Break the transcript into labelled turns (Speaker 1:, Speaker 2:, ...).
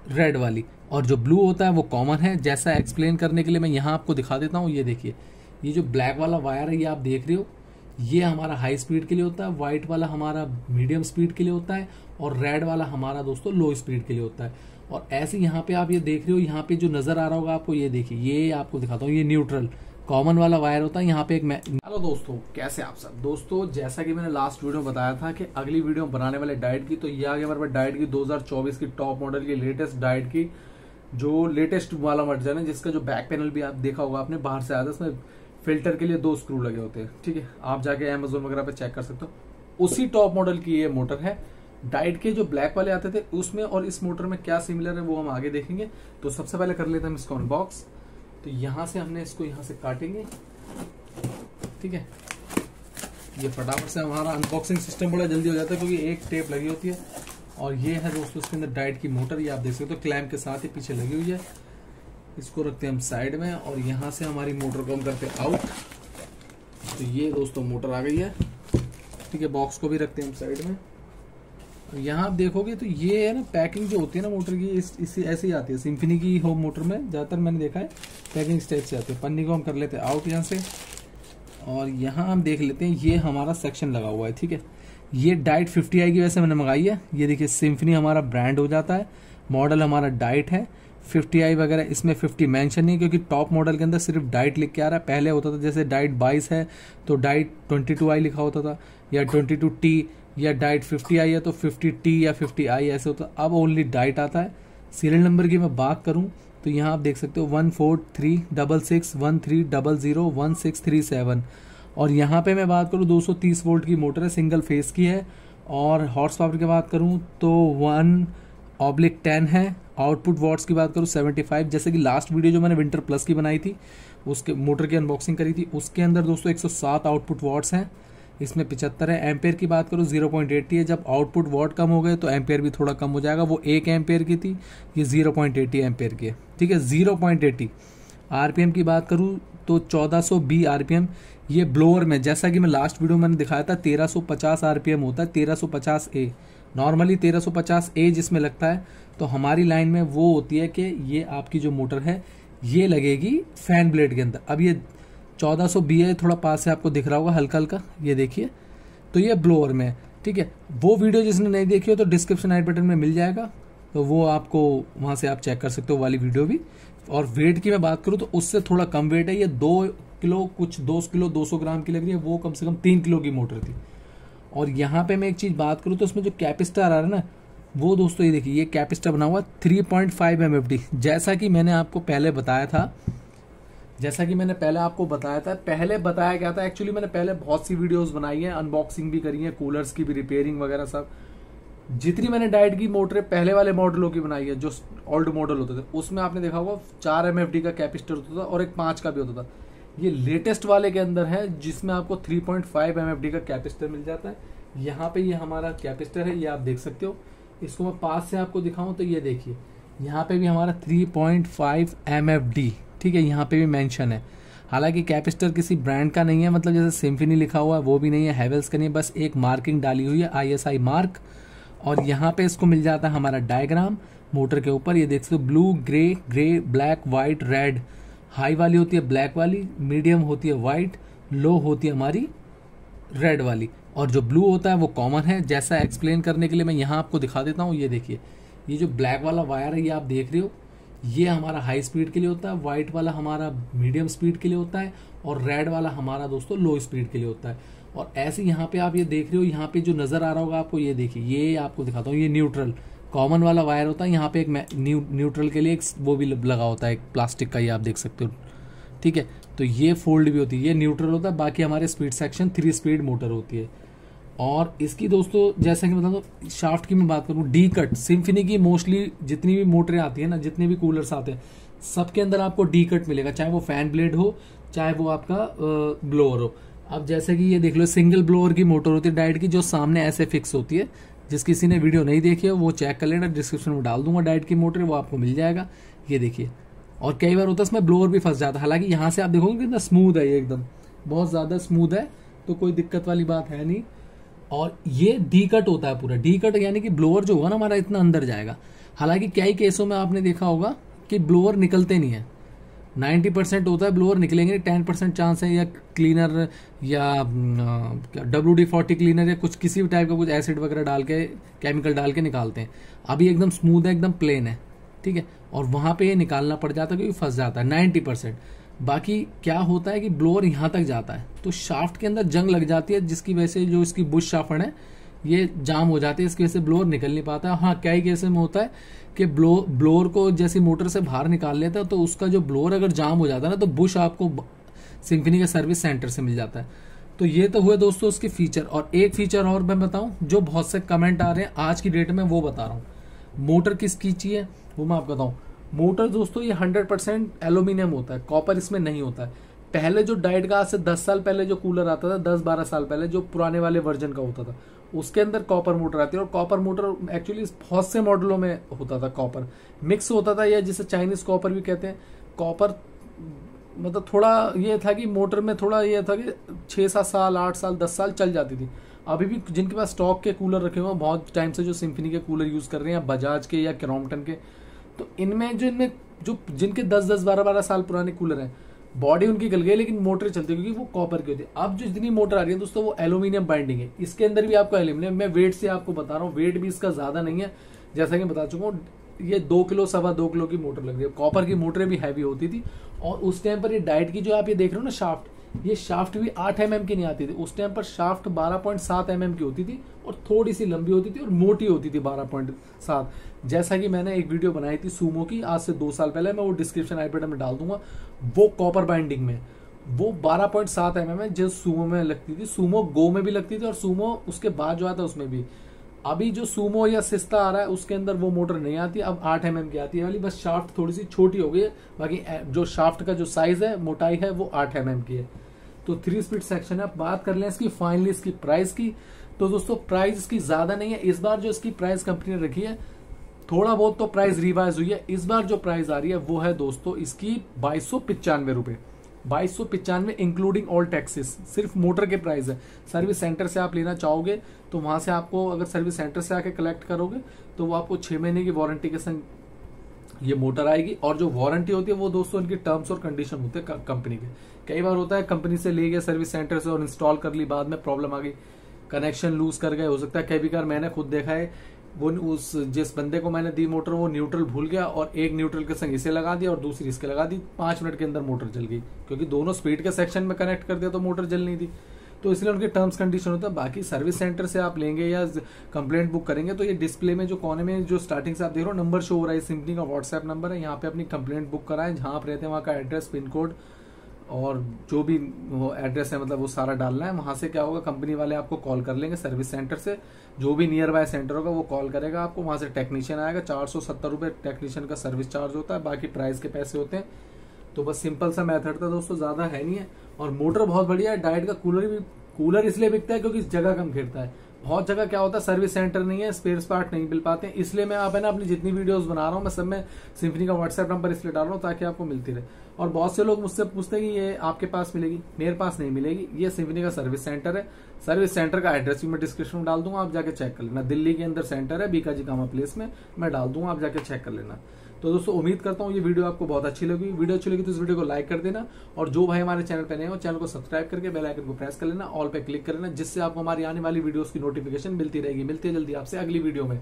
Speaker 1: Red वाली, और जो ब्लू होता है वो कॉमन है। जैसा एक्सप्लेन करने के लिए मैं यहाँ आपको दिखा देता हूँ। ये देखिए, ये जो ब्लैक वाला वायर है ये आप देख रहे हो, ये हमारा हाई स्पीड के लिए होता है, व्हाइट वाला हमारा मीडियम स्पीड के लिए होता है, और रेड वाला हमारा दोस्तों लो स्पीड के लिए होता है। और ऐसे यहाँ पे आप ये देख रहे हो, यहाँ पे जो नजर आ रहा होगा आपको, ये देखिए, ये आपको दिखाता हूँ, ये न्यूट्रल कॉमन वाला वायर होता है। यहाँ पे एक हेलो दोस्तों, कैसे आप सब दोस्तों, जैसा कि मैंने लास्ट वीडियो में बताया था कि अगली वीडियो बनाने वाले डाइट की, तो ये आ गया हमारे पास डाइट की 2024 की टॉप मॉडल की लेटेस्ट डाइट की, जो लेटेस्ट वाला वर्जन है, जिसका जो बैक पैनल भी आप देखा होगा आपने, बाहर से आया था, इसमें फिल्टर के लिए 2 स्क्रू लगे होते हैं। ठीक है, आप जाके अमेजोन वगैरह पे चेक कर सकते हो। उसी टॉप मॉडल की ये मोटर है। डाइट के जो ब्लैक वाले आते थे उसमें और इस मोटर में क्या सिमिलर है वो हम आगे देखेंगे। तो सबसे पहले कर लेते हैं हम इसको अनबॉक्स। तो यहां से हमने इसको यहां से काटेंगे। ठीक है, ये फटाफट से हमारा अनबॉक्सिंग सिस्टम बड़ा जल्दी हो जाता है, क्योंकि एक टेप लगी होती है। और ये है दोस्तों इसके अंदर डाइट की मोटर, ये आप देख सकते हो क्लैंप के साथ ही पीछे लगी हुई है। इसको रखते हैं हम साइड में, और यहां से हमारी मोटर को हम करते हैं आउट। तो ये दोस्तों मोटर आ गई है। ठीक है, बॉक्स को भी रखते हैं हम साइड में। यहाँ आप देखोगे तो ये है ना, पैकिंग जो होती है ना मोटर की, इसी ऐसे ही आती है। सिम्फनी की होम मोटर में ज्यादातर मैंने देखा है पैकिंग इस टाइप से आती है। पन्नी को हम कर लेते हैं आउट यहाँ से, और यहाँ हम देख लेते हैं ये हमारा सेक्शन लगा हुआ है। ठीक है, ये डाइट 50i की वजह से मैंने मंगाई है। ये देखिए, सिम्फनी हमारा ब्रांड हो जाता है, मॉडल हमारा डाइट है। 50i वगैरह इसमें 50 मेंशन नहीं, क्योंकि टॉप मॉडल के अंदर सिर्फ डाइट लिख के आ रहा है। पहले होता था जैसे डाइट 22 है तो डाइट 22i लिखा होता था, या 22t, या डाइट 50i है तो 50t या 50i ऐसे होता। अब ओनली डाइट आता है। सीरियल नंबर की मैं बात करूं तो यहाँ आप देख सकते हो 1436613001637। और यहाँ पे मैं बात करूं 230 वोल्ट की मोटर है, सिंगल फेस की है। और हॉर्स पावर की बात करूं तो 1/10 है। आउटपुट वॉट्स की बात करूं 75। जैसे कि लास्ट वीडियो जो मैंने विंटर प्लस की बनाई थी, उसके मोटर की अनबॉक्सिंग करी थी, उसके अंदर दोस्तों 107 आउटपुट वॉट्स हैं, इसमें 75 है। एम्पेयर की बात करूं 0.80 है। जब आउटपुट वॉट कम हो गए तो एम्पेयर भी थोड़ा कम हो जाएगा। वो 1 एम्पेयर की थी, ये 0.80 एम्पेयर की है। ठीक है, 0.80। आरपीएम की बात करूं तो 1420 आरपीएम। ये ब्लोअर में, जैसा कि मैं लास्ट वीडियो में मैंने दिखाया था, 1350 आरपीएम होता है, 1350A। नॉर्मली 1350A जिसमें लगता है, तो हमारी लाइन में वो होती है कि ये आपकी जो मोटर है ये लगेगी फैन ब्लेड के अंदर। अब ये 1420 है, थोड़ा पास से आपको दिख रहा होगा हल्का हल्का, ये देखिए। तो ये ब्लोअर में, ठीक है। वो वीडियो जिसने नहीं देखी हो तो डिस्क्रिप्शन आई बटन में मिल जाएगा, तो वो आपको वहां से आप चेक कर सकते हो वाली वीडियो भी। और वेट की मैं बात करूं तो उससे थोड़ा कम वेट है, ये 2 किलो कुछ 2 किलो 200 ग्राम की लग रही है, वो कम से कम 3 किलो की मोटर थी। और यहाँ पे मैं एक चीज बात करूं तो उसमें जो कैपेसिटर आ रहा है ना, वो दोस्तों ये देखिए, ये कैपेसिटर बना हुआ 3.5 MFD। जैसा कि मैंने आपको पहले बताया था, पहले बताया गया था। एक्चुअली मैंने पहले बहुत सी वीडियोस बनाई है, अनबॉक्सिंग भी करी है, कूलर्स की भी, रिपेयरिंग वगैरह सब। जितनी मैंने डाइट की मोटरें पहले वाले मॉडलों की बनाई है, जो ओल्ड मॉडल होते थे, उसमें आपने देखा होगा 4 MFD का कैपेसिटर होता था और एक 5 का भी होता था। ये लेटेस्ट वाले के अंदर है जिसमें आपको 3.5 MFD का कैपेसिटर मिल जाता है। यहाँ पे ये हमारा कैपेसिटर है, ये आप देख सकते हो। इसको मैं पास से आपको दिखाऊं तो ये देखिए, यहाँ पे भी हमारा 3.5 MFD, ठीक है, यहाँ पे भी मेंशन है। हालांकि कैपेसिटर किसी ब्रांड का नहीं है, मतलब जैसे सिम्फनी लिखा हुआ है वो भी नहीं है, हैवेल्स का नहीं है, बस एक मार्किंग डाली हुई है, ISI मार्क। और यहाँ पे इसको मिल जाता है हमारा डायग्राम मोटर के ऊपर। ये देख सकते हो, blue, grey, black, white, red. High वाली होती है ब्लैक वाली, मीडियम होती है व्हाइट, लो होती है हमारी रेड वाली, और जो ब्लू होता है वो कॉमन है। जैसा एक्सप्लेन करने के लिए मैं यहाँ आपको दिखा देता हूँ। ये देखिए, ये जो ब्लैक वाला वायर है ये आप देख रहे हो, ये हमारा हाई स्पीड के लिए होता है, व्हाइट वाला हमारा मीडियम स्पीड के लिए होता है, और रेड वाला हमारा दोस्तों लो स्पीड के लिए होता है। और ऐसे यहाँ पे आप ये देख रहे हो, यहाँ पे जो नजर आ रहा होगा आपको, ये देखिए, ये आपको दिखाता हूँ, ये न्यूट्रल कॉमन वाला वायर होता है। यहाँ पे एक न्यूट्रल के लिए एक वो भी लगा होता है, एक प्लास्टिक का, ये आप देख सकते हो। ठीक है, तो ये फोल्ड भी होती है, ये न्यूट्रल होता है। बाकी हमारे स्पीड सेक्शन 3 स्पीड मोटर होती है। और इसकी दोस्तों जैसा कि बता दो, शाफ्ट की मैं बात करूं, डी कट, सिम्फनी की मोस्टली जितनी भी मोटरें आती है ना, जितने भी कूलर्स आते हैं, सबके अंदर आपको डी कट मिलेगा, चाहे वो फैन ब्लेड हो, चाहे वो आपका ब्लोअर हो। अब जैसे कि ये देख लो, सिंगल ब्लोअर की मोटर होती है डाइट की, जो सामने ऐसे फिक्स होती है। जिस किसी ने वीडियो नहीं देखी है वो चेक कर लेना, डिस्क्रिप्शन में डाल दूंगा डाइट की मोटर, वो आपको मिल जाएगा। ये देखिए, और कई बार होता है इसमें ब्लोअर भी फंस जाता है। हालांकि यहाँ से आप देखोगे कितना स्मूथ है, ये एकदम बहुत ज्यादा स्मूथ है, तो कोई दिक्कत वाली बात है नहीं। और ये डी कट होता है पूरा, डी कट यानी कि ब्लोअर जो होगा ना हमारा इतना अंदर जाएगा। हालांकि कई केसों में आपने देखा होगा कि ब्लोअर निकलते नहीं है, 90% होता है ब्लोअर निकलेंगे, 10% चांस है या क्लीनर या WD-40 क्लीनर या कुछ किसी भी टाइप का कुछ एसिड वगैरह डाल के, केमिकल डाल के निकालते हैं। अभी एकदम स्मूथ है, एकदम प्लेन है, ठीक है, और वहां पे ये निकालना पड़ जाता है क्योंकि फंस जाता है 90%। बाकी क्या होता है कि ब्लोअर यहाँ तक जाता है तो शाफ्ट के अंदर जंग लग जाती है, जिसकी वजह से जो इसकी बुश शाफ्ट है ये जाम हो जाती है, इसकी वजह से ब्लोअर निकल नहीं पाता। हाँ, कई केसेस में होता है कि ब्लोअर को जैसे मोटर से बाहर निकाल लेता है तो उसका जो ब्लोअर अगर जाम हो जाता है ना तो बुश आपको सिम्फनी के सर्विस सेंटर से मिल जाता है। तो ये तो हुए दोस्तों उसके फीचर। और एक फीचर और मैं बताऊं, जो बहुत से कमेंट आ रहे हैं आज की डेट में, वो बता रहा हूं। मोटर किसकी चाहिए वो मैं आपको बताऊं। मोटर दोस्तों ये 100% एल्यूमिनियम होता है, कॉपर इसमें नहीं होता है। पहले जो डाइट का, आज से 10 साल पहले जो कूलर आता था, 10-12 साल पहले जो पुराने वाले वर्जन का होता था, उसके अंदर कॉपर मोटर आती है। और कॉपर मोटर एक्चुअली बहुत से मॉडलों में होता था, कॉपर मिक्स होता था, या जिसे चाइनीज कॉपर भी कहते हैं। कॉपर मतलब थोड़ा ये था कि मोटर में थोड़ा ये था कि 6-7 साल, 8 साल, 10 साल चल जाती थी। अभी भी जिनके पास स्टॉक के कूलर रखे हुए हैं बहुत टाइम से जो सिम्फनी के कूलर यूज कर रहे हैं, बजाज के या क्रॉम्पटन के, तो इनमें जो जिनके 10-10, 12-12 साल पुराने कूलर हैं, बॉडी उनकी गल गई लेकिन मोटर चलती है क्योंकि वो कॉपर की होती है। अब जो जितनी मोटर आ रही है दोस्तों वो एल्यूमिनियम बाइंडिंग है, इसके अंदर भी आपको एल्यूमिनियम। मैं वेट से आपको बता रहा हूँ, वेट भी इसका ज्यादा नहीं है, जैसा कि बता चुका हूँ। ये 2 किलो, 2.25 किलो की मोटर लग रही है। कॉपर की मोटरें भी हैवी होती थी। और उस टाइम पर ये डाइट की जो आप ये देख रहे हो ना शाफ्ट, ये शाफ्ट भी 8 mm की नहीं आती थी। उस टाइम पर शाफ्ट 12.7 mm की होती थी और थोड़ी सी लंबी होती थी और मोटी होती थी 12.7। जैसा कि मैंने एक वीडियो बनाई थी सूमो की आज से 2 साल पहले, मैं वो डिस्क्रिप्शन आई बटन में डाल दूंगा। वो कॉपर बाइंडिंग में वो 12.7 mm है, जो सूमो में लगती थी, सूमो गो में भी लगती थी और सूमो उसके बाद जो आता है उसमें भी। अभी जो सूमो या सिस्ता आ रहा है उसके अंदर वो मोटर नहीं आती, अब 8 mm की आती है वाली, बस शाफ्ट थोड़ी सी छोटी हो गई है। बाकी जो शाफ्ट का जो साइज है, मोटाई है, वो 8 mm की है। तो 3 स्पीड सेक्शन है। अब बात कर लें इसकी फाइनली इसकी प्राइस की। तो दोस्तों प्राइस इसकी ज्यादा नहीं है। इस बार जो इसकी प्राइस कंपनी ने रखी है, थोड़ा बहुत तो प्राइस रिवाइज हुई है। इस बार जो प्राइस आ रही है वो है दोस्तों इसकी 2295 रुपए, 2295 इंक्लूडिंग ऑल टैक्सेस। सिर्फ मोटर के प्राइस है। सर्विस सेंटर से आप लेना चाहोगे तो वहां से आपको, अगर सर्विस सेंटर से आके कलेक्ट करोगे तो वो आपको 6 महीने की वारंटी के संग ये मोटर आएगी। और जो वारंटी होती है वो दोस्तों इनकी टर्म्स और कंडीशन होते हैं कंपनी के। कई बार होता है कंपनी से ले गए सर्विस सेंटर से और इंस्टॉल कर ली, बाद में प्रॉब्लम आ गई, कनेक्शन लूज कर गए, हो सकता है। कई बार मैंने खुद देखा है, वो उस जिस बंदे को मैंने दी मोटर वो न्यूट्रल भूल गया और एक न्यूट्रल के संग इसे लगा दिया और दूसरी इसके लगा दी, 5 मिनट के अंदर मोटर जल गई, क्योंकि दोनों स्पीड के सेक्शन में कनेक्ट कर दिया तो मोटर जल नहीं थी। तो इसलिए उनके टर्म्स कंडीशन होता है। बाकी सर्विस सेंटर से आप लेंगे या कंप्लेंट बुक करेंगे तो ये डिस्प्ले में जो कोने में जो स्टार्टिंग से आप देख रहे हो नंबर शो हो रहा है, सिम्फनी का व्हाट्सएप नंबर है, यहाँ पे अपनी कंप्लेंट बुक कराएं, जहां आप रहते हैं वहाँ का एड्रेस, पिन कोड और जो भी वो एड्रेस है मतलब वो सारा डालना है। वहां से क्या होगा, कंपनी वाले आपको कॉल कर लेंगे सर्विस सेंटर से, जो भी नियर बाय सेंटर होगा वो कॉल करेगा आपको, वहां से टेक्नीशियन आएगा। 470 रुपए टेक्नीशियन का सर्विस चार्ज होता है, बाकी प्राइस के पैसे होते हैं। तो बस सिंपल सा मेथड था दोस्तों, ज्यादा है नहीं है। और मोटर बहुत बढ़िया है। डाइट का कूलर इसलिए बिकता है क्योंकि जगह कम घेरता है। बहुत जगह क्या होता है सर्विस सेंटर नहीं है, स्पेयर पार्ट नहीं मिल पाते हैं, इसलिए मैं आप है ना अपनी जितनी वीडियोस बना रहा हूँ मैं सब में सिम्फनी का व्हाट्सएप नंबर इसलिए डाल रहा हूँ ताकि आपको मिलती रहे। और बहुत से लोग मुझसे पूछते हैं कि ये आपके पास मिलेगी, मेरे पास नहीं मिलेगी। ये सिम्फनी का सर्विस सेंटर है। सर्विस सेंटर का एड्रेस भी मैं डिस्क्रिप्शन में डाल दूंगा, आप जाके चेक कर लेना। दिल्ली के अंदर सेंटर है, बीकाजी कामा प्लेस में, मैं डाल दूंगा, आप जाके चेक कर लेना। तो दोस्तों उम्मीद करता हूँ ये वीडियो आपको बहुत अच्छी लगी। वीडियो अच्छी लगी तो इस वीडियो को लाइक कर देना, और जो भाई हमारे चैनल पे नए हो चैनल को सब्सक्राइब करके बेल आइकन को प्रेस कर लेना, ऑल पे क्लिक कर लेना, जिससे आपको हमारी आने वाली वीडियोस की नोटिफिकेशन मिलती रहेगी। मिलती है जल्दी आपसे अगली वीडियो में।